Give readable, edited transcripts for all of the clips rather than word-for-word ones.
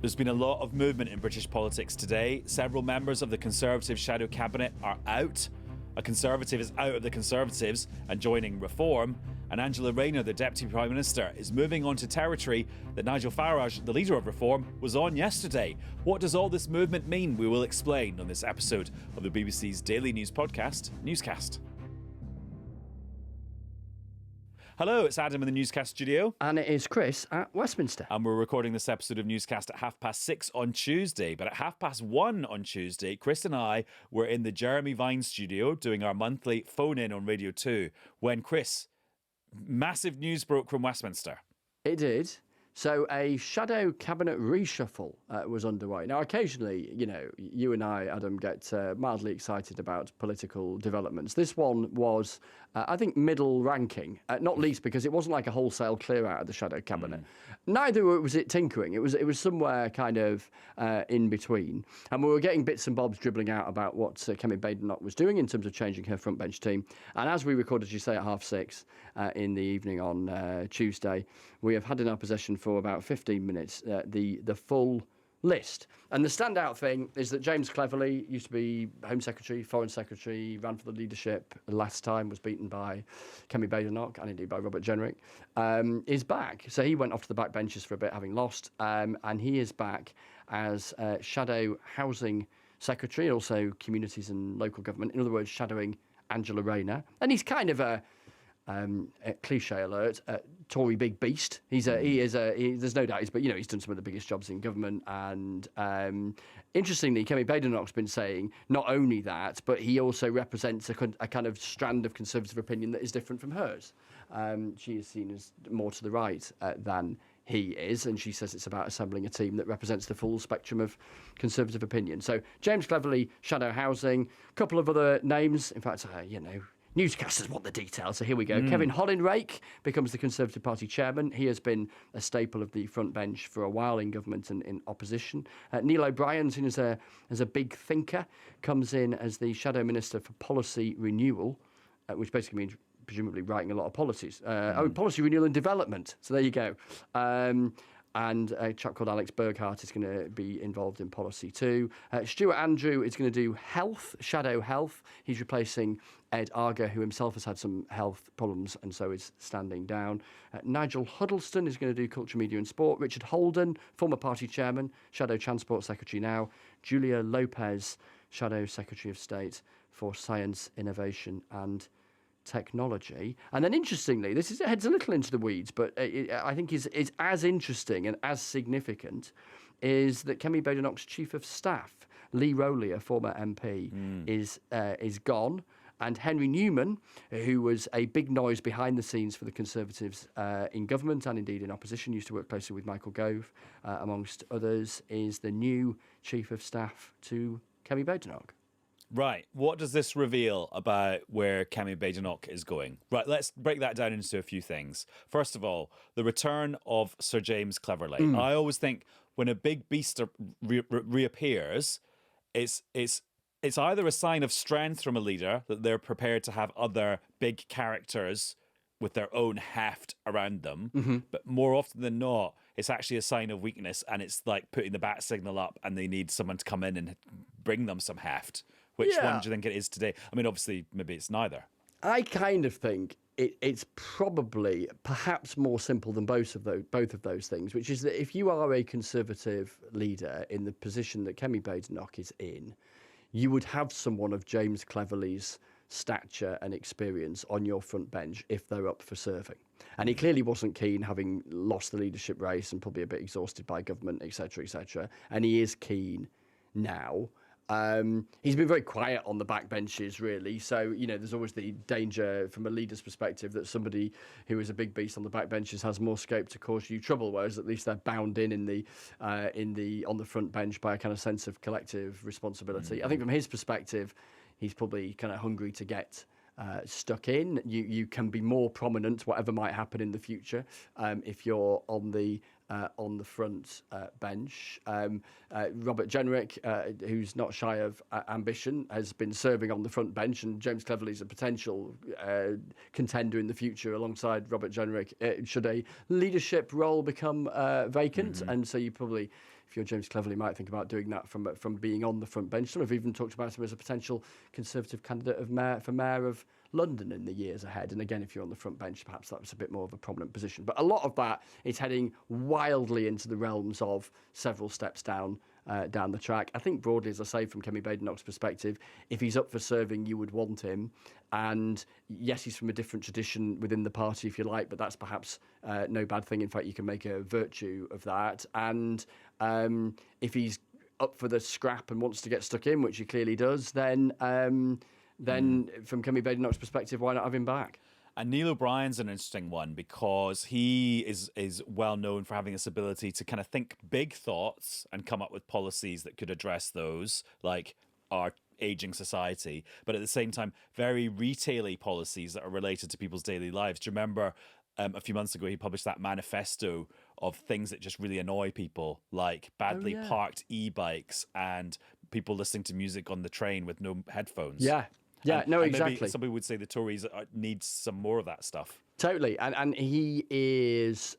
There's been a lot of movement in British politics today. Several members of the Conservative shadow cabinet are out. A Conservative is out of the Conservatives and joining Reform. And Angela Rayner, the Deputy Prime Minister, is moving on to territory that Nigel Farage, the leader of Reform, was on yesterday. What does all this movement mean? We will explain on this episode of the BBC's daily news podcast, Newscast. Hello, it's Adam in the Newscast studio. And it is Chris at Westminster. And we're recording this episode of Newscast at 6:30 on Tuesday. But at 1:30 on Tuesday, Chris and I were in the Jeremy Vine studio doing our monthly phone-in on Radio 2 when, Chris, massive news broke from Westminster. It did. So a shadow cabinet reshuffle was underway. Now, occasionally, you and I, Adam, get mildly excited about political developments. This one was, I think, middle ranking, not least because it wasn't like a wholesale clear out of the shadow cabinet. Neither was it tinkering. It was somewhere kind of in between. And we were getting bits and bobs dribbling out about what Kemi Badenoch was doing in terms of changing her front bench team. And as we recorded, as you say, at 6:30 in the evening on Tuesday, we have had in our possession for about 15 minutes the full list. And the standout thing is that James Cleverley used to be Home Secretary, Foreign Secretary, ran for the leadership last time, was beaten by Kemi Badenoch and indeed by Robert Jenrick, is back. So he went off to the back benches for a bit, having lost, and he is back as Shadow Housing Secretary, also Communities and Local Government, in other words, shadowing Angela Rayner. And he's kind of a cliche alert, Tory big beast. There's no doubt he's done some of the biggest jobs in government. And interestingly, Kemi Badenoch's been saying not only that, but he also represents a kind of strand of Conservative opinion that is different from hers. She is seen as more to the right than he is, and she says it's about assembling a team that represents the full spectrum of Conservative opinion. So James Cleverley, Shadow Housing, a couple of other names. In fact, newscasters want the details, so here we go. Kevin Hollinrake becomes the Conservative Party chairman. He has been a staple of the front bench for a while in government and in opposition. Neil O'Brien, seen as a big thinker, comes in as the Shadow Minister for Policy Renewal, which basically means presumably writing a lot of policies. Policy Renewal and Development. So there you go. And a chap called Alex Burghardt is going to be involved in policy too. Stuart Andrew is going to do health, shadow health. He's replacing Ed Arger, who himself has had some health problems and so is standing down. Nigel Huddleston is going to do culture, media and sport. Richard Holden, former party chairman, shadow transport secretary now. Julia Lopez, shadow secretary of state for science, innovation and technology. And then interestingly, this heads a little into the weeds, but I think is as interesting and as significant is that Kemi Badenoch's chief of staff, Lee Rowley, a former MP, is gone. And Henry Newman, who was a big noise behind the scenes for the Conservatives in government and indeed in opposition, used to work closely with Michael Gove, amongst others, is the new chief of staff to Kemi Badenoch. Right. What does this reveal about where Kemi Badenoch is going? Right, let's break that down into a few things. First of all, the return of Sir James Cleverley. I always think when a big beast reappears, it's either a sign of strength from a leader, that they're prepared to have other big characters with their own heft around them. But more often than not, it's actually a sign of weakness, and it's like putting the bat signal up and they need someone to come in and bring them some heft. Which one do you think it is today? I mean, obviously, maybe it's neither. I kind of think it's probably perhaps more simple than both of those things, which is that if you are a Conservative leader in the position that Kemi Badenoch is in, you would have someone of James Cleverley's stature and experience on your front bench if they're up for serving. And he clearly wasn't keen, having lost the leadership race and probably a bit exhausted by government, etc., etc. And he is keen now. He's been very quiet on the backbenches, really. So, there's always the danger from a leader's perspective that somebody who is a big beast on the backbenches has more scope to cause you trouble, whereas at least they're bound on the front bench by a kind of sense of collective responsibility. I think from his perspective, he's probably kind of hungry to get stuck in. You can be more prominent, whatever might happen in the future, if you're on the front bench. Robert Jenrick, who's not shy of ambition, has been serving on the front bench, and James Cleverley is a potential contender in the future alongside Robert Jenrick should a leadership role become vacant. And so you probably if you're James Cleverley, you might think about doing that from being on the front bench. Some have even talked about him as a potential Conservative candidate for mayor of London in the years ahead. And again, if you're on the front bench, perhaps that was a bit more of a prominent position. But a lot of that is heading wildly into the realms of several steps down the track. I think broadly, as I say, from Kemi Badenoch's perspective, if he's up for serving, you would want him. And yes, he's from a different tradition within the party, if you like, but that's perhaps no bad thing. In fact, you can make a virtue of that. And if he's up for the scrap and wants to get stuck in, which he clearly does, then from Kemi Badenoch's perspective, why not have him back? And Neil O'Brien's an interesting one because he is well known for having this ability to kind of think big thoughts and come up with policies that could address those, like our aging society, but at the same time, very retail-y policies that are related to people's daily lives. Do you remember a few months ago, he published that manifesto of things that just really annoy people, like badly parked e-bikes and people listening to music on the train with no headphones. Yeah. Yeah, and exactly. Maybe somebody would say the Tories need some more of that stuff. Totally, and he is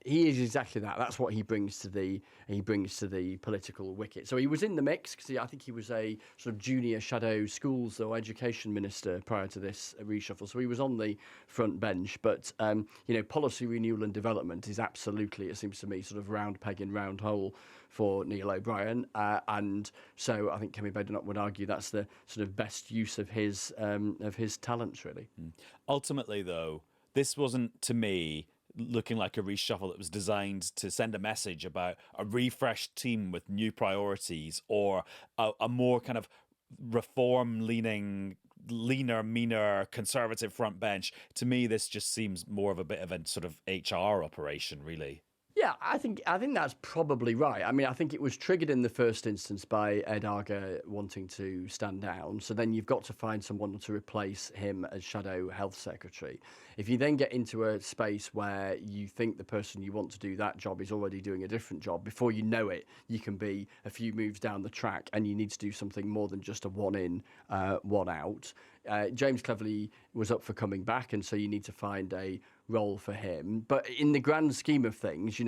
exactly that. That's what he brings to the political wicket. So he was in the mix because I think he was a sort of junior shadow schools or education minister prior to this reshuffle. So he was on the front bench. But policy renewal and development is absolutely, it seems to me, sort of round peg in round hole for Neil O'Brien, and so I think Kemi Badenoch would argue that's the sort of best use of his talents, really. Ultimately, though, this wasn't, to me, looking like a reshuffle that was designed to send a message about a refreshed team with new priorities or a more kind of reform-leaning, leaner, meaner, conservative front bench. To me, this just seems more of a bit of a sort of HR operation, really. Yeah, I think that's probably right. I mean, I think it was triggered in the first instance by Ed Arger wanting to stand down. So then you've got to find someone to replace him as Shadow Health Secretary. If you then get into a space where you think the person you want to do that job is already doing a different job, before you know it, you can be a few moves down the track and you need to do something more than just a one in, one out. James Cleverley was up for coming back, and so you need to find a role for him. But in the grand scheme of things,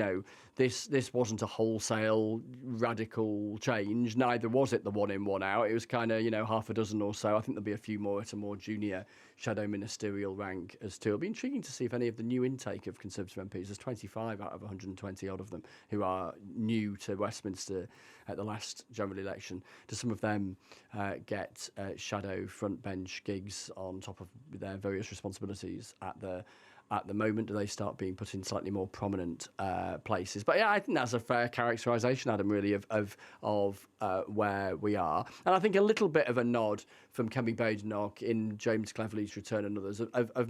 this wasn't a wholesale radical change. Neither was it the one in, one out. It was kind of, half a dozen or so. I think there'll be a few more at a more junior shadow ministerial rank as too. It'll be intriguing to see if any of the new intake of Conservative MPs, there's 25 out of 120 odd of them who are new to Westminster at the last general election. Do some of them get shadow front bench gigs on top of their various responsibilities at the moment? Do they start being put in slightly more prominent places? But yeah, I think that's a fair characterisation, Adam, really, of where we are. And I think a little bit of a nod from Kemi Badenoch in James Cleverley's return and others of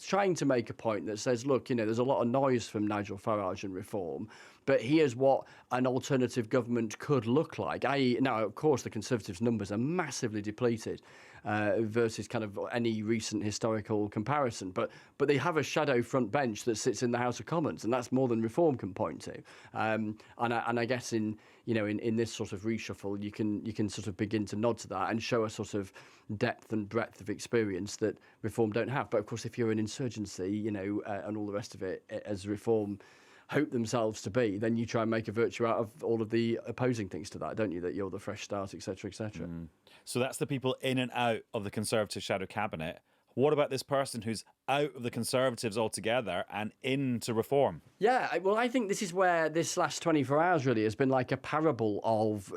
trying to make a point that says, look, there's a lot of noise from Nigel Farage and reform, but here's what an alternative government could look like. Now, of course, the Conservatives' numbers are massively depleted versus kind of any recent historical comparison, but they have a shadow front bench that sits in the House of Commons, and that's more than reform can point to. And I guess in this sort of reshuffle, you can sort of begin to nod to that and show a sort of depth and breadth of experience that reform don't have. But of course, if you're an insurgency, and all the rest of it, as reform hope themselves to be, then you try and make a virtue out of all of the opposing things to that, don't you? That you're the fresh start, etc., etc. So that's the people in and out of the Conservative shadow cabinet. What about this person who's out of the Conservatives altogether and into reform? Yeah, well, I think this is where this last 24 hours really has been like a parable of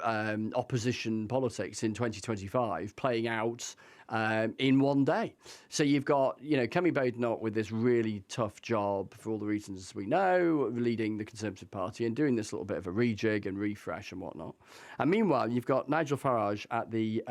opposition politics in 2025 playing out in one day. So you've got, Kemi Badenoch with this really tough job for all the reasons we know, leading the Conservative Party and doing this little bit of a rejig and refresh and whatnot. And meanwhile, you've got Nigel Farage at the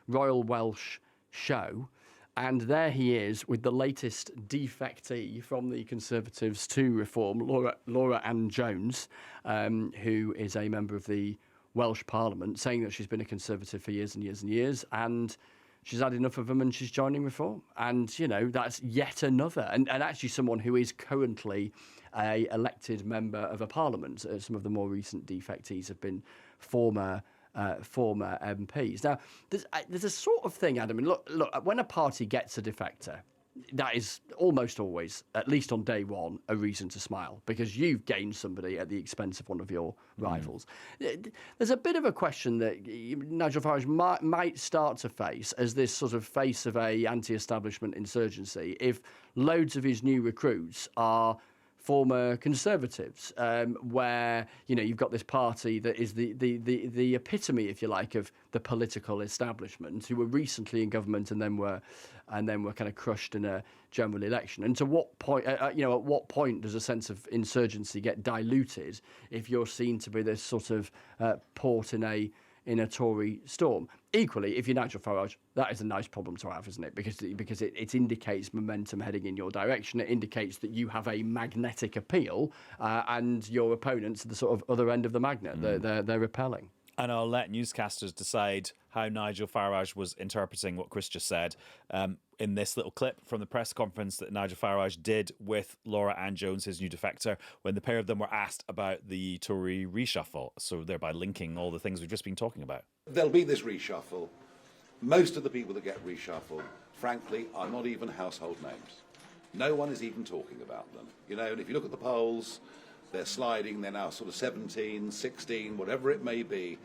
Royal Welsh Show. And there he is with the latest defectee from the Conservatives to reform, Laura Ann Jones, who is a member of the Welsh Parliament, saying that she's been a Conservative for years and years and years, and she's had enough of them and she's joining reform. And, that's yet another, and actually someone who is currently a elected member of a parliament. Some of the more recent defectees have been former MPs. Now, there's a sort of thing, Adam, and look, when a party gets a defector, that is almost always, at least on day one, a reason to smile because you've gained somebody at the expense of one of your rivals. There's a bit of a question that Nigel Farage might start to face as this sort of face of a anti-establishment insurgency if loads of his new recruits are former Conservatives, where you've got this party that is the epitome, if you like, of the political establishment, who were recently in government and then were kind of crushed in a general election. And to what point, at what point does a sense of insurgency get diluted if you're seen to be this sort of port in a Tory storm? Equally, if you're Nigel Farage, that is a nice problem to have, isn't it? Because it indicates momentum heading in your direction. It indicates that you have a magnetic appeal, and your opponents are the sort of other end of the magnet. They're repelling. And I'll let newscasters decide how Nigel Farage was interpreting what Chris just said in this little clip from the press conference that Nigel Farage did with Laura Ann Jones, his new defector, when the pair of them were asked about the Tory reshuffle, so thereby linking all the things we've just been talking about. There'll be this reshuffle. Most of the people that get reshuffled, frankly, are not even household names. No one is even talking about them. And if you look at the polls, they're sliding. They're now sort of 17, 16, whatever it may be.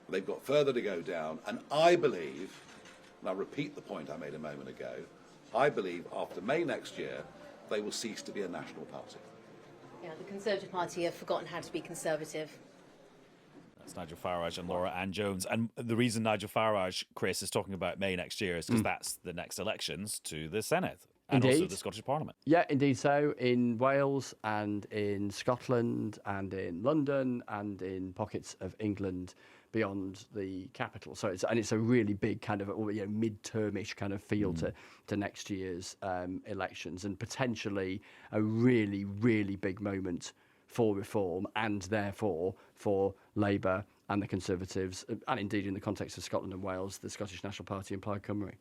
They've got further to go down. And I believe, and I'll repeat the point I made a moment ago, I believe after May next year, they will cease to be a national party. Yeah, the Conservative Party have forgotten how to be conservative. That's Nigel Farage and Laura Ann Jones. And the reason Nigel Farage, Chris, is talking about May next year is because that's the next elections to the Senedd. And Indeed. Also the Scottish Parliament. Yeah, indeed so. In Wales and in Scotland and in London and in pockets of England beyond the capital. So it's a really big kind of mid-termish kind of feel to next year's elections, and potentially a really, really big moment for reform and therefore for Labour and the Conservatives, and indeed in the context of Scotland and Wales, the Scottish National Party and Plaid Cymru.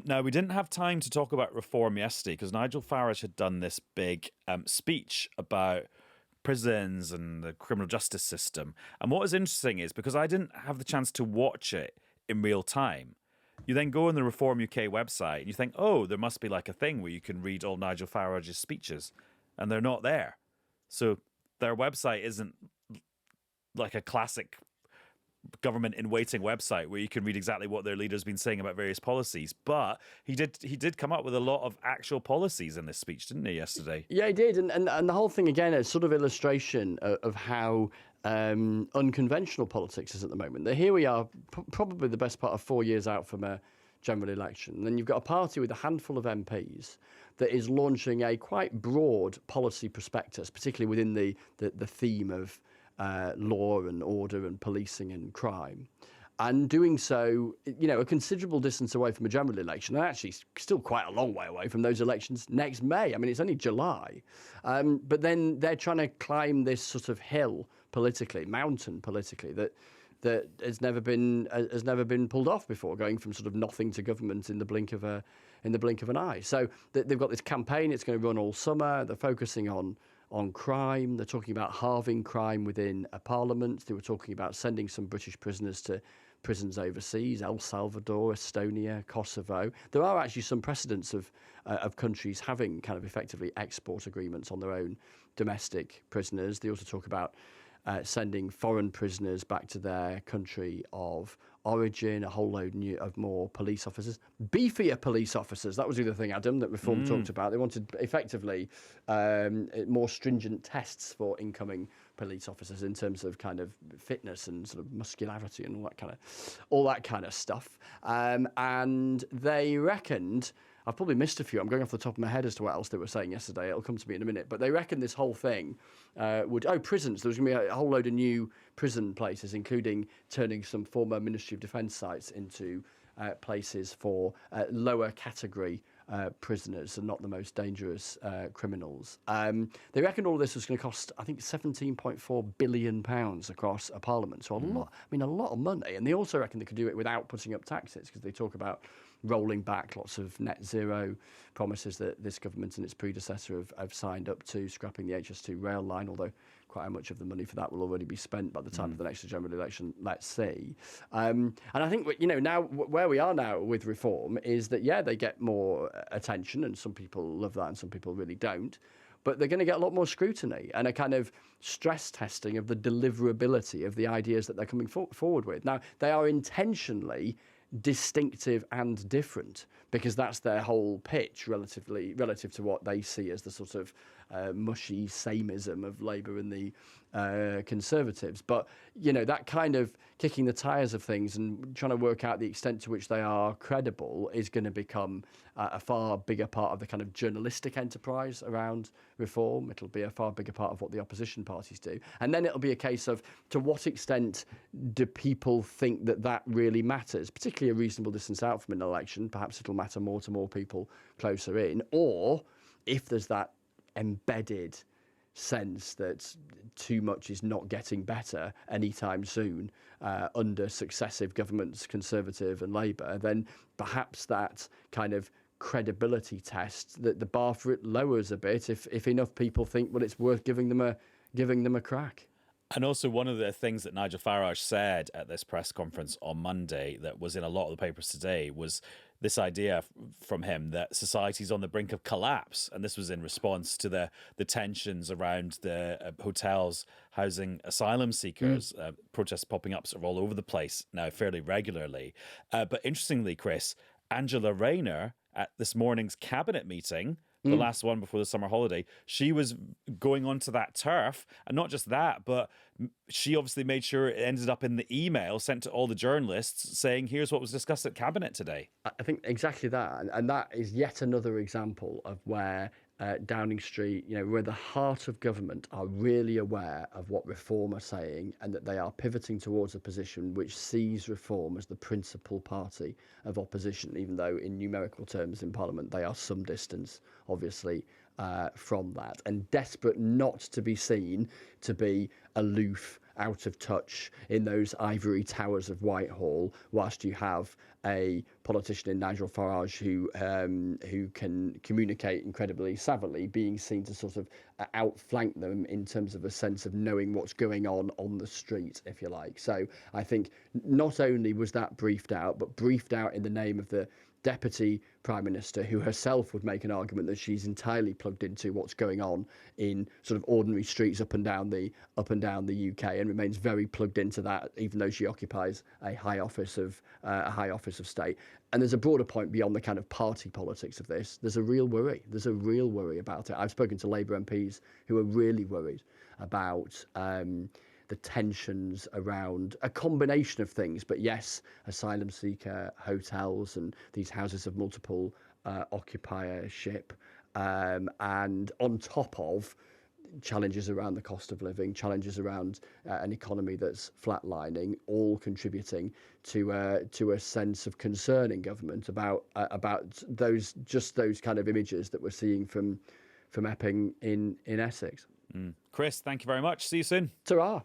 Now, we didn't have time to talk about reform yesterday because Nigel Farage had done this big speech about prisons and the criminal justice system. And what was interesting is, because I didn't have the chance to watch it in real time, you then go on the Reform UK website and you think, oh, there must be like a thing where you can read all Nigel Farage's speeches, and they're not there. So their website isn't like a classic government in waiting website where you can read exactly what their leader's been saying about various policies. But he did come up with a lot of actual policies in this speech, didn't he, yesterday? Yeah, he did. And the whole thing, again, is sort of illustration of how unconventional politics is at the moment. Here we are, probably the best part of 4 years out from a general election. And then you've got a party with a handful of MPs that is launching a quite broad policy prospectus, particularly within the theme of law and order and policing and crime, and doing so, a considerable distance away from a general election, and actually still quite a long way away from those elections next May. I mean, it's only July, but then they're trying to climb this sort of hill politically, mountain politically, that has never been pulled off before, going from sort of nothing to government in the blink of an eye. So they've got this campaign. It's going to run all summer. They're focusing on crime. They're talking about halving crime within a parliament. They were talking about sending some British prisoners to prisons overseas, El Salvador, Estonia, Kosovo. There are actually some precedents of countries having kind of effectively export agreements on their own domestic prisoners. They also talk about sending foreign prisoners back to their country of origin, a whole load of more police officers, beefier police officers. That was the other thing, Adam, that Reform talked about. They wanted effectively more stringent tests for incoming police officers in terms of kind of fitness and sort of muscularity and all that kind of stuff. And they reckoned, I've probably missed a few. I'm going off the top of my head as to what else they were saying yesterday. It'll come to me in a minute. But they reckon this whole thing prisons. There was going to be a whole load of new prison places, including turning some former Ministry of Defence sites into places for lower category prisoners and not the most dangerous criminals. They reckon all this was going to cost, I think, £17.4 billion across a parliament. So a lot of money. And they also reckon they could do it without putting up taxes, because they talk about rolling back lots of net zero promises that this government and its predecessor have signed up to, scrapping the HS2 rail line, although quite much of the money for that will already be spent by the time of the next general election. Let's see. And I think, now where we are now with reform is that, they get more attention, and some people love that and some people really don't. But they're going to get a lot more scrutiny and a kind of stress testing of the deliverability of the ideas that they're coming forward with. Now, they are intentionally distinctive and different because that's their whole pitch relative to what they see as the sort of mushy samenism of Labour and the Conservatives. But, that kind of kicking the tyres of things and trying to work out the extent to which they are credible is going to become a far bigger part of the kind of journalistic enterprise around reform. It'll be a far bigger part of what the opposition parties do. And then it'll be a case of, to what extent do people think that really matters, particularly a reasonable distance out from an election? Perhaps it'll matter more to more people closer in. Or if there's that embedded sense that too much is not getting better anytime soon under successive governments, Conservative and Labour, then perhaps that kind of credibility test, that the bar for it lowers a bit if enough people think, well, it's worth giving them a crack. And also, one of the things that Nigel Farage said at this press conference on Monday that was in a lot of the papers today was this idea from him that society's on the brink of collapse. And this was in response to the tensions around the hotels housing asylum seekers, protests popping up sort of all over the place now fairly regularly. But interestingly, Chris, Angela Rayner at this morning's cabinet meeting, the last one before the summer holiday, she was going onto that turf. And not just that, but she obviously made sure it ended up in the email sent to all the journalists saying, here's what was discussed at cabinet today. I think exactly that. And that is yet another example of where Downing Street, where the heart of government are really aware of what Reform are saying, and that they are pivoting towards a position which sees Reform as the principal party of opposition, even though in numerical terms in Parliament they are some distance, obviously, from that, and desperate not to be seen to be aloof, out of touch in those ivory towers of Whitehall, whilst you have a politician in Nigel Farage who can communicate incredibly savvily, being seen to sort of outflank them in terms of a sense of knowing what's going on the street, if you like. So I think not only was that briefed out, but briefed out in the name of the Deputy Prime Minister, who herself would make an argument that she's entirely plugged into what's going on in sort of ordinary streets up and down the UK, and remains very plugged into that, even though she occupies a high office of state. And there's a broader point beyond the kind of party politics of this. There's a real worry. There's a real worry about it. I've spoken to Labour MPs who are really worried about the tensions around a combination of things, but yes, asylum seeker hotels and these houses of multiple occupiership, and on top of challenges around the cost of living, challenges around an economy that's flatlining, all contributing to a sense of concern in government about those kind of images that we're seeing from Epping in Essex. Chris, thank you very much. See you soon. Ta-ra.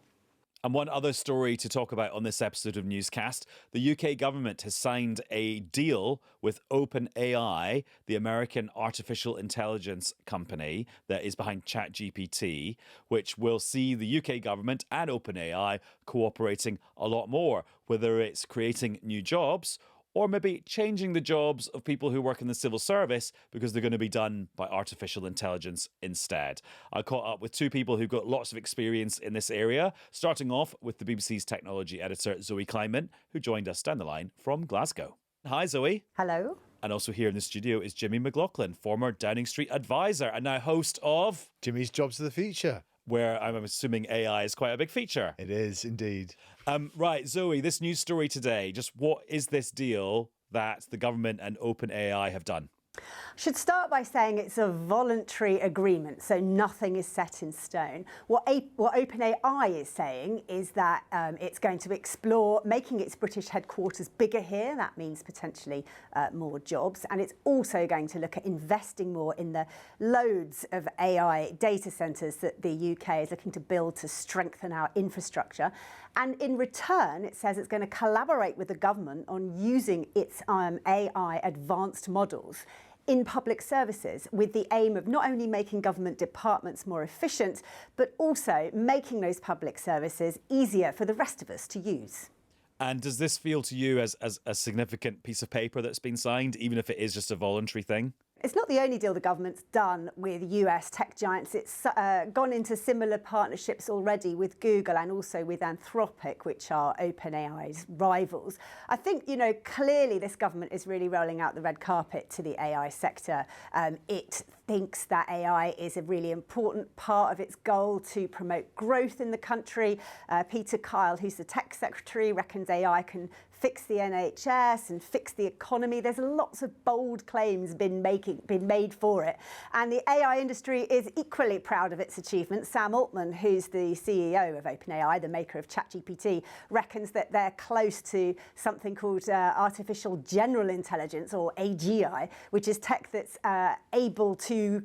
And one other story to talk about on this episode of Newscast. The UK government has signed a deal with OpenAI, the American artificial intelligence company that is behind ChatGPT, which will see the UK government and OpenAI cooperating a lot more, whether it's creating new jobs or maybe changing the jobs of people who work in the civil service because they're going to be done by artificial intelligence instead. I caught up with two people who've got lots of experience in this area, starting off with the BBC's technology editor, Zoe Kleinman, who joined us down the line from Glasgow. Hi, Zoe. Hello. And also here in the studio is Jimmy McLaughlin, former Downing Street advisor and now host of Jimmy's Jobs of the Future, where I'm assuming AI is quite a big feature. It is indeed. Right, Zoe, this news story today, just what is this deal that the government and OpenAI have done? Should start by saying it's a voluntary agreement, so nothing is set in stone. What OpenAI is saying is that it's going to explore making its British headquarters bigger here. That means potentially more jobs. And it's also going to look at investing more in the loads of AI data centres that the UK is looking to build to strengthen our infrastructure. And in return, it says it's going to collaborate with the government on using its AI advanced models in public services, with the aim of not only making government departments more efficient, but also making those public services easier for the rest of us to use. And does this feel to you as a significant piece of paper that's been signed, even if it is just a voluntary thing? It's not the only deal the government's done with US tech giants. It's gone into similar partnerships already with Google and also with Anthropic, which are OpenAI's rivals. I think, clearly this government is really rolling out the red carpet to the AI sector. It thinks that AI is a really important part of its goal to promote growth in the country. Peter Kyle, who's the tech secretary, reckons AI can fix the NHS and fix the economy. There's lots of bold claims been made for it. And the AI industry is equally proud of its achievements. Sam Altman, who's the CEO of OpenAI, the maker of ChatGPT, reckons that they're close to something called artificial general intelligence, or AGI, which is tech that's able to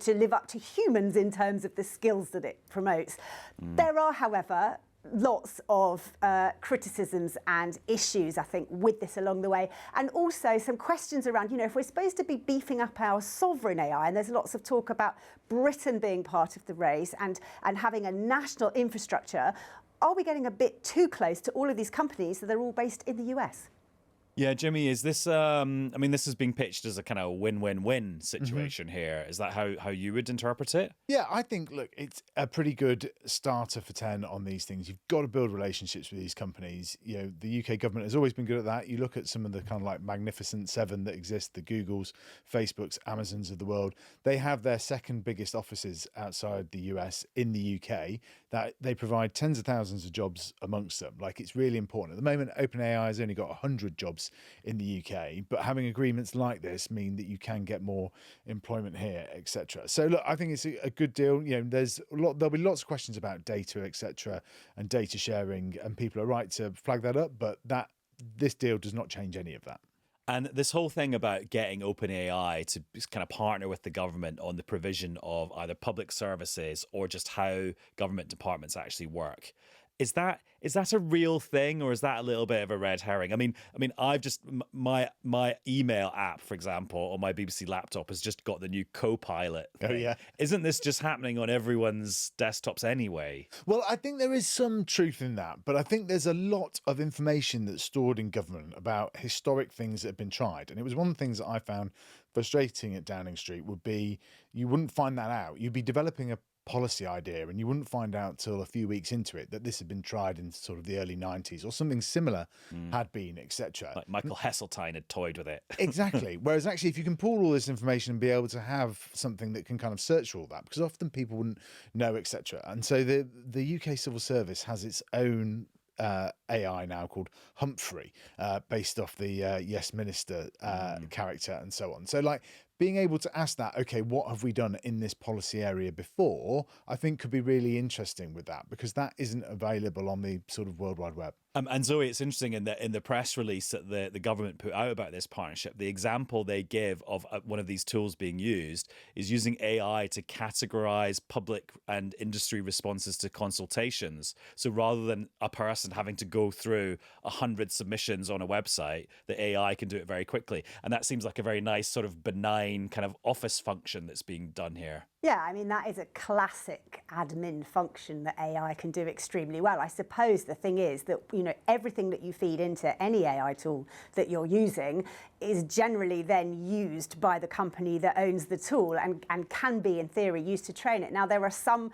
live up to humans in terms of the skills that it promotes. There are, however, lots of criticisms and issues, I think, with this along the way. And also some questions around, if we're supposed to be beefing up our sovereign AI, and there's lots of talk about Britain being part of the race and having a national infrastructure, are we getting a bit too close to all of these companies that are all based in the US? Yeah, Jimmy, is this, this is being pitched as a kind of win-win-win situation here. Is that how you would interpret it? Yeah, I think, look, it's a pretty good starter for 10 on these things. You've got to build relationships with these companies. The UK government has always been good at that. You look at some of the kind of like Magnificent Seven that exist, the Googles, Facebooks, Amazons of the world. They have their second biggest offices outside the US in the UK, that they provide tens of thousands of jobs amongst them. Like, it's really important. At the moment, OpenAI has only got 100 jobs in the UK, but having agreements like this mean that you can get more employment here, etc. So look, I think it's a good deal. There'll be lots of questions about data, etc., and data sharing, and people are right to flag that up, but this deal does not change any of that. And this whole thing about getting OpenAI to kind of partner with the government on the provision of either public services or just how government departments actually work. Is that a real thing, or is that a little bit of a red herring? I mean, I've just my email app, for example, on my BBC laptop has just got the new Copilot thing. Oh yeah, isn't this just happening on everyone's desktops anyway? Well, I think there is some truth in that, but I think there's a lot of information that's stored in government about historic things that have been tried, and it was one of the things that I found frustrating at Downing Street would be you wouldn't find that out. You'd be developing a policy idea and you wouldn't find out till a few weeks into it that this had been tried in sort of the early 90s or something similar had been, etc. Like Michael Heseltine had toyed with it. Exactly. Whereas actually, if you can pull all this information and be able to have something that can kind of search for all that, because often people wouldn't know, etc. And so the UK Civil Service has its own AI now called Humphrey, based off the Yes Minister character and so on. So like, being able to ask that, okay, what have we done in this policy area before, I think could be really interesting with that, because that isn't available on the sort of World Wide Web. And Zoe, it's interesting in the press release that the government put out about this partnership, the example they give of one of these tools being used is using AI to categorize public and industry responses to consultations. So rather than a person having to go through 100 submissions on a website, the AI can do it very quickly. And that seems like a very nice sort of benign kind of office function that's being done here. Yeah, I mean, that is a classic admin function that AI can do extremely well. I suppose the thing is that, everything that you feed into any AI tool that you're using is generally then used by the company that owns the tool and can be, in theory, used to train it. Now, there are some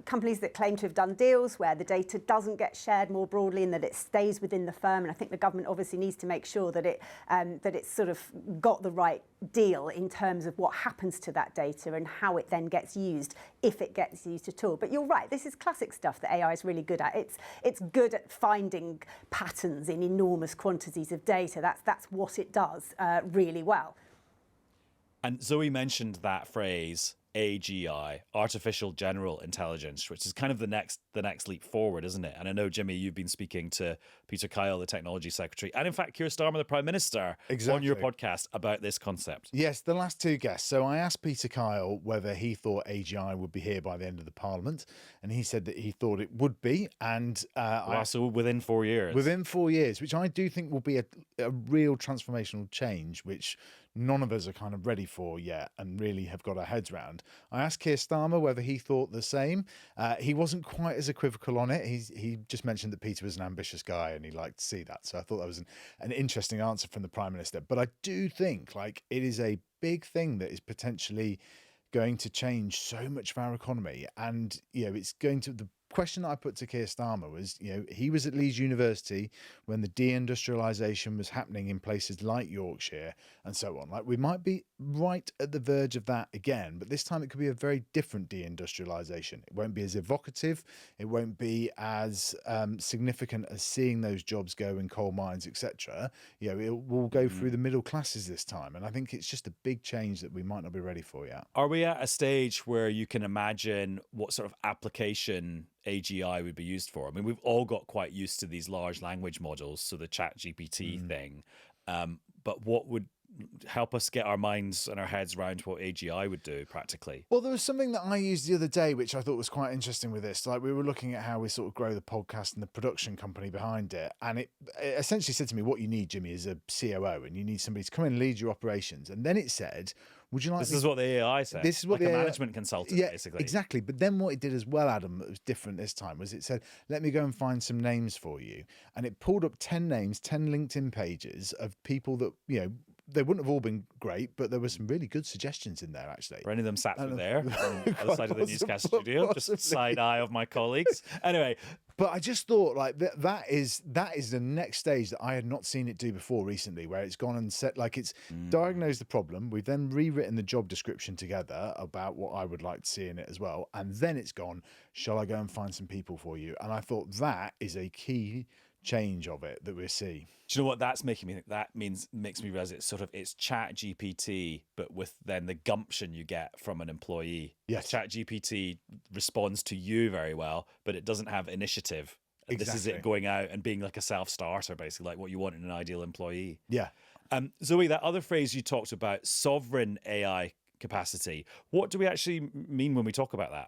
companies that claim to have done deals where the data doesn't get shared more broadly and that it stays within the firm. And I think the government obviously needs to make sure that it's sort of got the right deal in terms of what happens to that data and how it then gets used, if it gets used at all. But you're right, this is classic stuff that AI is really good at. It's good at finding patterns in enormous quantities of data. That's what it does really well. And Zoe mentioned that phrase, AGI, artificial general intelligence, which is kind of the next leap forward, isn't it? And I know, Jimmy, you've been speaking to Peter Kyle, the technology secretary, and in fact, Keir Starmer, the Prime Minister, on your podcast about this concept. Yes, the last two guests. So I asked Peter Kyle whether he thought AGI would be here by the end of the Parliament, and he said that he thought it would be. And so within 4 years. Within 4 years, which I do think will be a real transformational change, which none of us are kind of ready for yet and really have got our heads around. I asked Keir Starmer whether he thought the same. He wasn't quite as equivocal on it. He just mentioned that Peter was an ambitious guy and he liked to see that. So I thought that was an interesting answer from the Prime Minister. But I do think like it is a big thing that is potentially going to change so much of our economy. And, it's going to... The question that I put to Keir Starmer was, he was at Leeds University when the deindustrialisation was happening in places like Yorkshire and so on. Like, we might be right at the verge of that again, but this time it could be a very different deindustrialisation. It won't be as evocative. It won't be as significant as seeing those jobs go in coal mines, etc. It will go through the middle classes this time. And I think it's just a big change that we might not be ready for yet. Are we at a stage where you can imagine what sort of application AGI would be used for? I mean, we've all got quite used to these large language models, so the chat GPT thing. But what would help us get our minds and our heads around what AGI would do practically? Well, there was something that I used the other day, which I thought was quite interesting with this. Like, we were looking at how we sort of grow the podcast and the production company behind it. And it essentially said to me, what you need, Jimmy, is a COO, and you need somebody to come in and lead your operations. And then it said, would you like... This is what the AI said. This is what like the a management consultant, basically. Exactly. But then what it did as well, Adam, that was different this time, was it said, let me go and find some names for you. And it pulled up 10 names, 10 LinkedIn pages of people that, they wouldn't have all been great, but there were some really good suggestions in there, actually. Were any of them sat through there on the other side of the Newscast studio? Possibly. Just side eye of my colleagues. Anyway. But I just thought, like, that is the next stage that I had not seen it do before recently, where it's gone and set, like, it's diagnosed the problem. We've then rewritten the job description together about what I would like to see in it as well. And then it's gone, shall I go and find some people for you? And I thought that is a key change of it that we see. Do you know what that's making me think? That makes me realize it's chat GPT, but with then the gumption you get from an employee. Yes. Chat GPT responds to you very well, but it doesn't have initiative. Exactly. This is it going out and being like a self-starter, basically, like what you want in an ideal employee. Yeah. Zoe, that other phrase you talked about, sovereign AI capacity, what do we actually mean when we talk about that?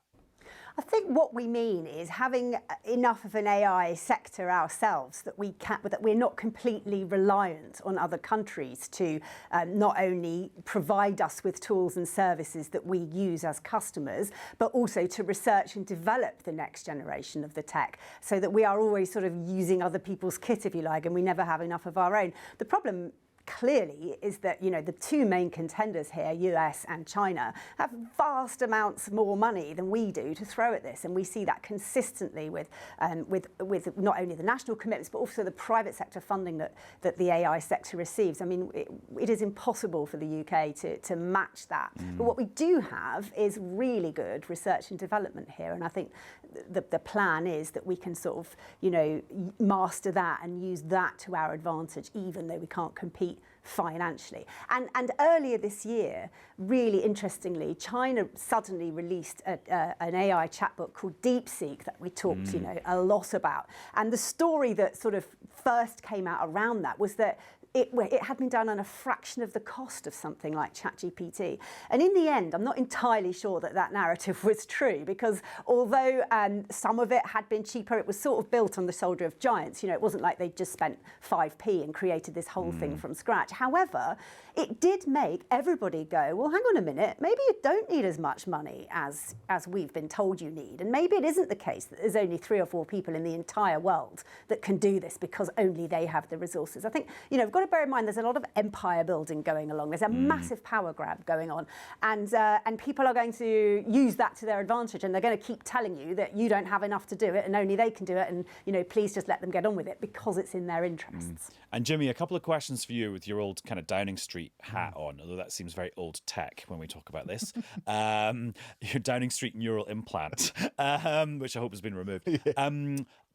I think what we mean is having enough of an AI sector ourselves that we're not completely reliant on other countries to not only provide us with tools and services that we use as customers, but also to research and develop the next generation of the tech, so that we are always sort of using other people's kit, if you like, and we never have enough of our own. The problem clearly is that the two main contenders here, US and China, have vast amounts more money than we do to throw at this, and we see that consistently with not only the national commitments but also the private sector funding that the AI sector receives. I mean, it is impossible for the UK to match that. But what we do have is really good research and development here, and I think the plan is that we can sort of master that and use that to our advantage, even though we can't compete financially. And earlier this year, really interestingly, China suddenly released an AI chatbot called DeepSeek that we talked a lot about. And the story that sort of first came out around that was that it had been done on a fraction of the cost of something like ChatGPT. And in the end, I'm not entirely sure that narrative was true, because although some of it had been cheaper, it was sort of built on the shoulder of giants. It wasn't like they just spent 5p and created this whole thing from scratch. However, it did make everybody go, well, hang on a minute, maybe you don't need as much money as we've been told you need. And maybe it isn't the case that there's only 3 or 4 people in the entire world that can do this because only they have the resources. I think, we've got to bear in mind there's a lot of empire building going along. There's a massive power grab going on. And people are going to use that to their advantage, and they're going to keep telling you that you don't have enough to do it and only they can do it, and, please just let them get on with it because it's in their interests. And Jimmy, a couple of questions for you with your old kind of Downing Street hat on, although that seems very old tech when we talk about this. Your Downing Street neural implant, which I hope has been removed.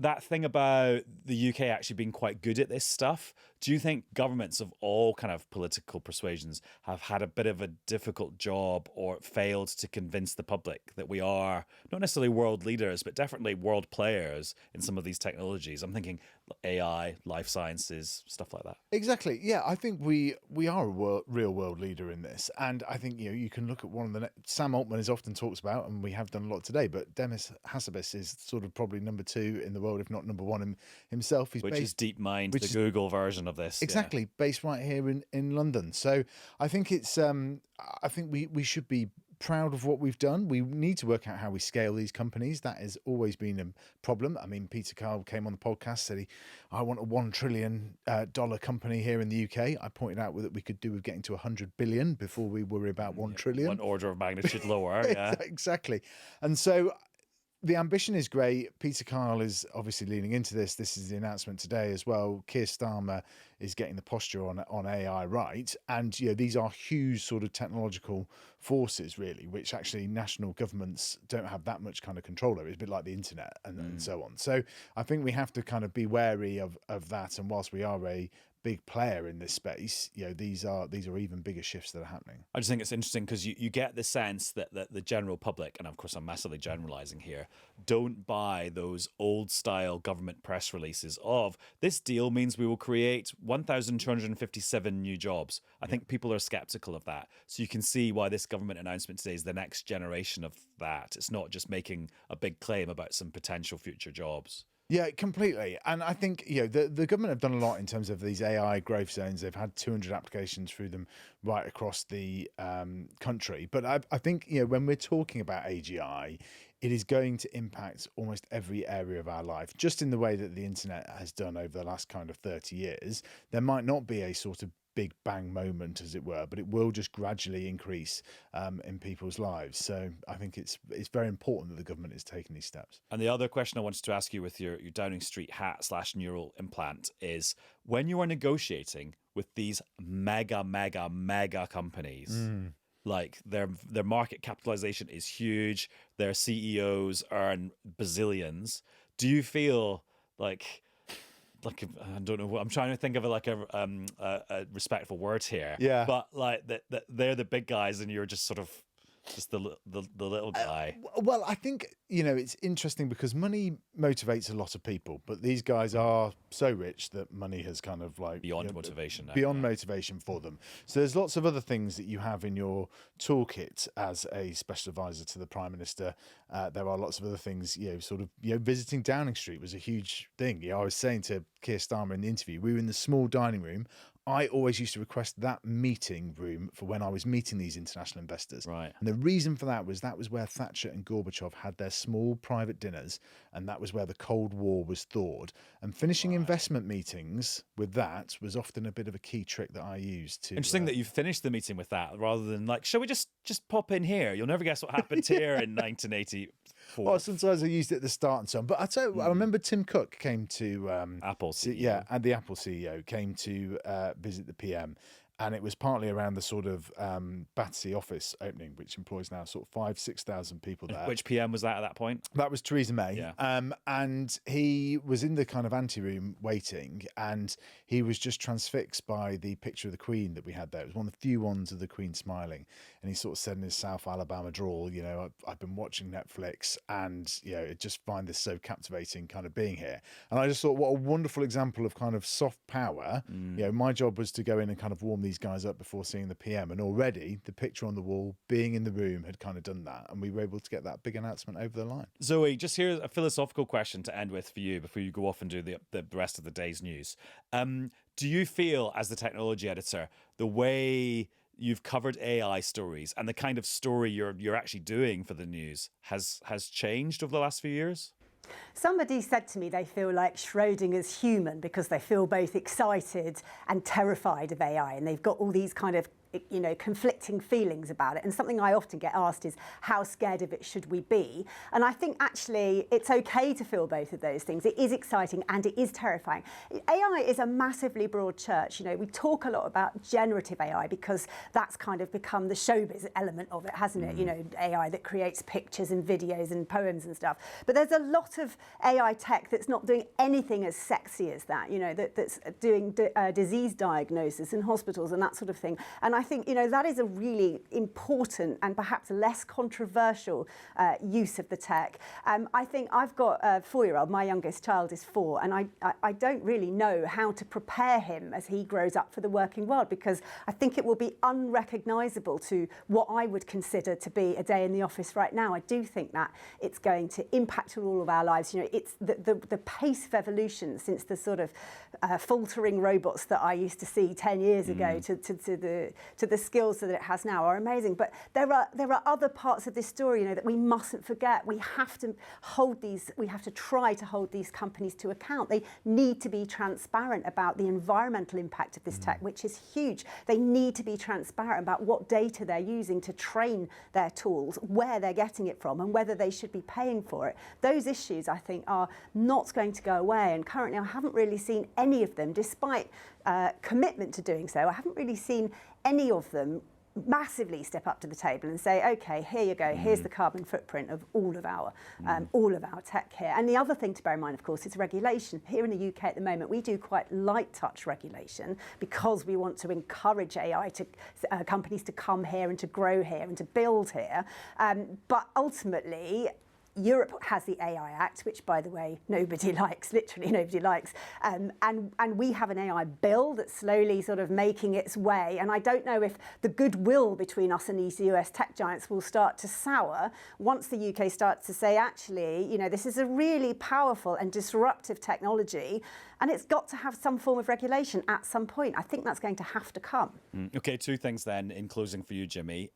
that thing about the UK actually being quite good at this stuff, do you think governments of all kind of political persuasions have had a bit of a difficult job or failed to convince the public that we are not necessarily world leaders, but definitely world players in some of these technologies? I'm thinking AI, life sciences, stuff like that. Exactly. Yeah, I think we are a real world leader in this, and I think you can look at one of the Sam Altman is often talks about, and we have done a lot today. But Demis Hassabis is sort of probably number 2 in the world, if not number 1 himself. Which is DeepMind, the Google version of this. Exactly, based right here in London. So I think it's I think we should be proud of what we've done. We need to work out how we scale these companies. That has always been a problem. I mean, Peter Kyle came on the podcast, said I want a $1 trillion company here in the UK. I pointed out that we could do with getting to 100 billion before we worry about 1 trillion. One order of magnitude lower. Yeah, exactly. And so the ambition is great. Peter Kyle is obviously leaning into this. This is the announcement today as well. Keir Starmer is getting the posture on AI right. And these are huge sort of technological forces, really, which actually national governments don't have that much kind of control over. It's a bit like the internet and so on. So I think we have to kind of be wary of that. And whilst we are a big player in this space, these are even bigger shifts that are happening. I just think it's interesting because you get the sense that the general public, and of course I'm massively generalizing here, don't buy those old style government press releases of this deal means we will create 1,257 new jobs. I think people are skeptical of that. So you can see why this government announcement today is the next generation of that. It's not just making a big claim about some potential future jobs. Yeah, completely. And I think, the government have done a lot in terms of these AI growth zones. They've had 200 applications through them right across the country. But I think, when we're talking about AGI, it is going to impact almost every area of our life, just in the way that the internet has done over the last kind of 30 years. There might not be a sort of big bang moment, as it were, but it will just gradually increase in people's lives. So I think it's very important that the government is taking these steps. And the other question I wanted to ask you with your Downing Street hat / neural implant is, when you are negotiating with these mega companies, like their market capitalization is huge, their CEOs earn bazillions, do you feel like I don't know what I'm trying to think of, a respectful word here. Yeah. But like that they're the big guys and you're just sort of just the little guy. Well, I think it's interesting because money motivates a lot of people, but these guys are so rich that money has kind of like beyond motivation. Beyond motivation for them. So there's lots of other things that you have in your toolkit as a special advisor to the Prime Minister. There are lots of other things. Visiting Downing Street was a huge thing. I was saying to Keir Starmer in the interview, we were in the small dining room. I always used to request that meeting room for when I was meeting these international investors. Right. And the reason for that was where Thatcher and Gorbachev had their small private dinners, and that was where the Cold War was thawed. And finishing investment meetings with that was often a bit of a key trick that I used to... Interesting that you finished the meeting with that rather than like, shall we just pop in here? You'll never guess what happened here in 1984. Well, sometimes I used it at the start and so on. But I tell you, I remember Tim Cook came to... Apple CEO. Yeah, and the Apple CEO came to visit the PM. And it was partly around the sort of Battersea office opening, which employs now sort of 5,000-6,000 people there. Which PM was that at that point? That was Theresa May. Yeah. And he was in the kind of anteroom waiting, and he was just transfixed by the picture of the Queen that we had there. It was one of the few ones of the Queen smiling. And he sort of said in his South Alabama drawl, I've been watching Netflix and, I just find this so captivating kind of being here. And I just thought, what a wonderful example of kind of soft power. My job was to go in and kind of warm these guys up before seeing the PM, and already the picture on the wall, being in the room, had kind of done that, and we were able to get that big announcement over the line. Zoe, just here's a philosophical question to end with for you before you go off and do the rest of the day's news. Do you feel, as the technology editor, the way you've covered AI stories and the kind of story you're actually doing for the news has changed over the last few years? Somebody said to me they feel like Schrodinger's human because they feel both excited and terrified of AI, and they've got all these kind of conflicting feelings about it. And something I often get asked is, how scared of it should we be? And I think actually it's okay to feel both of those things. It is exciting and it is terrifying. AI is a massively broad church. We talk a lot about generative AI because that's kind of become the showbiz element of it, hasn't it? AI that creates pictures and videos and poems and stuff. But there's a lot of AI tech that's not doing anything as sexy as that, that's doing disease diagnosis in hospitals and that sort of thing. And I think, that is a really important and perhaps less controversial use of the tech. I think I've got a 4-year-old, my youngest child is 4, and I don't really know how to prepare him as he grows up for the working world, because I think it will be unrecognisable to what I would consider to be a day in the office right now. I do think that it's going to impact on all of our lives. It's the pace of evolution since the sort of faltering robots that I used to see 10 years ago to the skills that it has now are amazing. But there are other parts of this story, that we mustn't forget. We have to try to hold these companies to account. They need to be transparent about the environmental impact of this tech, which is huge. They need to be transparent about what data they're using to train their tools, where they're getting it from, and whether they should be paying for it. Those issues, I think, are not going to go away. And currently, I haven't really seen any of them, despite commitment to doing so. I haven't really seen any of them massively step up to the table and say, okay, here you go, here's the carbon footprint of all of our tech here. And the other thing to bear in mind, of course, is regulation. Here in the UK at the moment, we do quite light touch regulation because we want to encourage AI to companies to come here and to grow here and to build here. But ultimately, Europe has the AI Act, which, by the way, nobody likes, literally nobody likes. And we have an AI bill that's slowly sort of making its way. And I don't know if the goodwill between us and these US tech giants will start to sour once the UK starts to say, actually, this is a really powerful and disruptive technology, and it's got to have some form of regulation at some point. I think that's going to have to come. Okay, 2 things then in closing for you, Jimmy.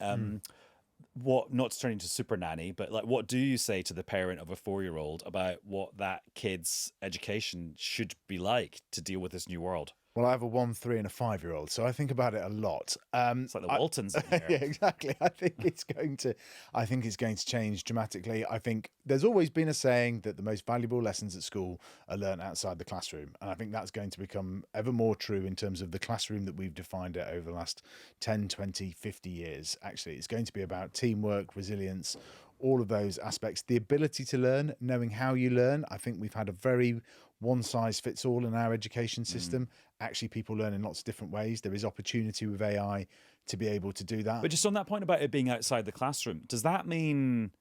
What, not to turn into super nanny, but what do you say to the parent of a 4-year-old about what that kid's education should be like to deal with this new world? Well, I have a 1, 3 and a 5-year-old, so I think about it a lot. It's like the Waltons in here. Yeah, exactly. I think it's going to change dramatically. I think there's always been a saying that the most valuable lessons at school are learned outside the classroom. And I think that's going to become ever more true in terms of the classroom that we've defined it over the last 10, 20, 50 years. Actually, it's going to be about teamwork, resilience, all of those aspects, the ability to learn, knowing how you learn. I think we've had a very one size fits all in our education system. Actually, people learn in lots of different ways. There is opportunity with AI to be able to do that. But just on that point about it being outside the classroom, does that mean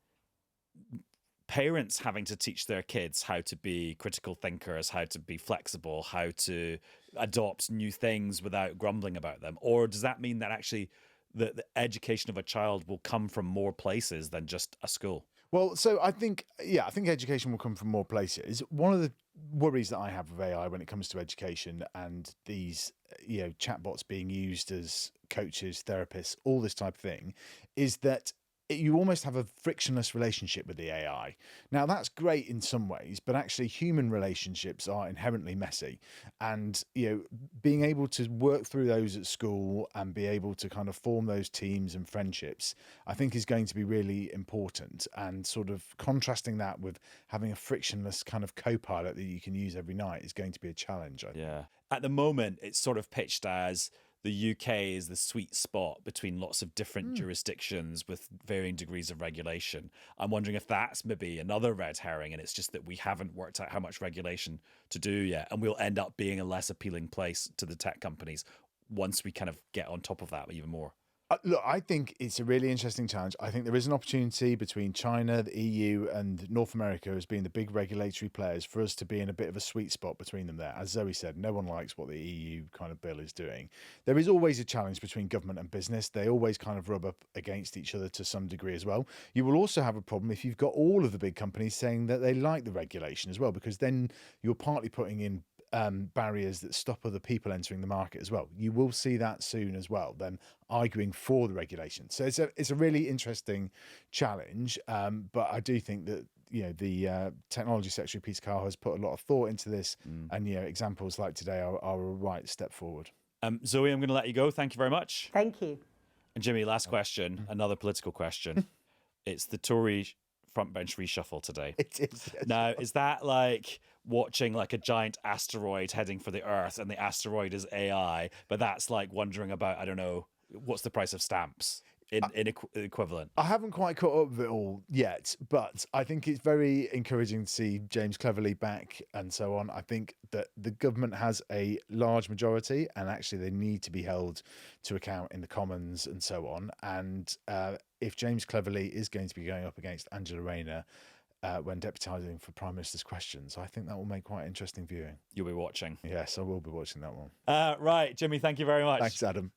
parents having to teach their kids how to be critical thinkers, how to be flexible, how to adopt new things without grumbling about them? Or does that mean that actually the education of a child will come from more places than just a school? Well, so I think education will come from more places. One of the worries that I have with AI when it comes to education and these, chatbots being used as coaches, therapists, all this type of thing, is that you almost have a frictionless relationship with the AI. Now, that's great in some ways, but actually human relationships are inherently messy. And, being able to work through those at school and be able to kind of form those teams and friendships, I think is going to be really important. And sort of contrasting that with having a frictionless kind of co-pilot that you can use every night is going to be a challenge, I think. Yeah. At the moment, it's sort of pitched as the UK is the sweet spot between lots of different jurisdictions with varying degrees of regulation. I'm wondering if that's maybe another red herring, and it's just that we haven't worked out how much regulation to do yet, and we'll end up being a less appealing place to the tech companies once we kind of get on top of that even more. Look, I think it's a really interesting challenge. I think there is an opportunity between China, the EU and North America as being the big regulatory players for us to be in a bit of a sweet spot between them there. As Zoe said, no one likes what the EU kind of bill is doing. There is always a challenge between government and business. They always kind of rub up against each other to some degree as well. You will also have a problem if you've got all of the big companies saying that they like the regulation as well, because then you're partly putting in barriers that stop other people entering the market as well. You will see that soon as well, them arguing for the regulation. So it's a really interesting challenge, but I do think that the Technology Secretary Peter Carr has put a lot of thought into this, and examples like today are a right step forward. Zoe, I'm going to let you go. Thank you very much. Thank you. And Jimmy, last question, another political question. It's the Tory frontbench reshuffle today. It is. Now, is that like watching like a giant asteroid heading for the Earth and the asteroid is AI, but that's like wondering about, I don't know, what's the price of stamps in equivalent? I haven't quite caught up with it all yet, but I think it's very encouraging to see James Cleverley back and so on. I think that the government has a large majority and actually they need to be held to account in the Commons and so on. And if James Cleverley is going to be going up against Angela Rayner when deputising for Prime Minister's questions, I think that will make quite interesting viewing. You'll be watching. Yes, I will be watching that one. Right, Jimmy, thank you very much. Thanks, Adam.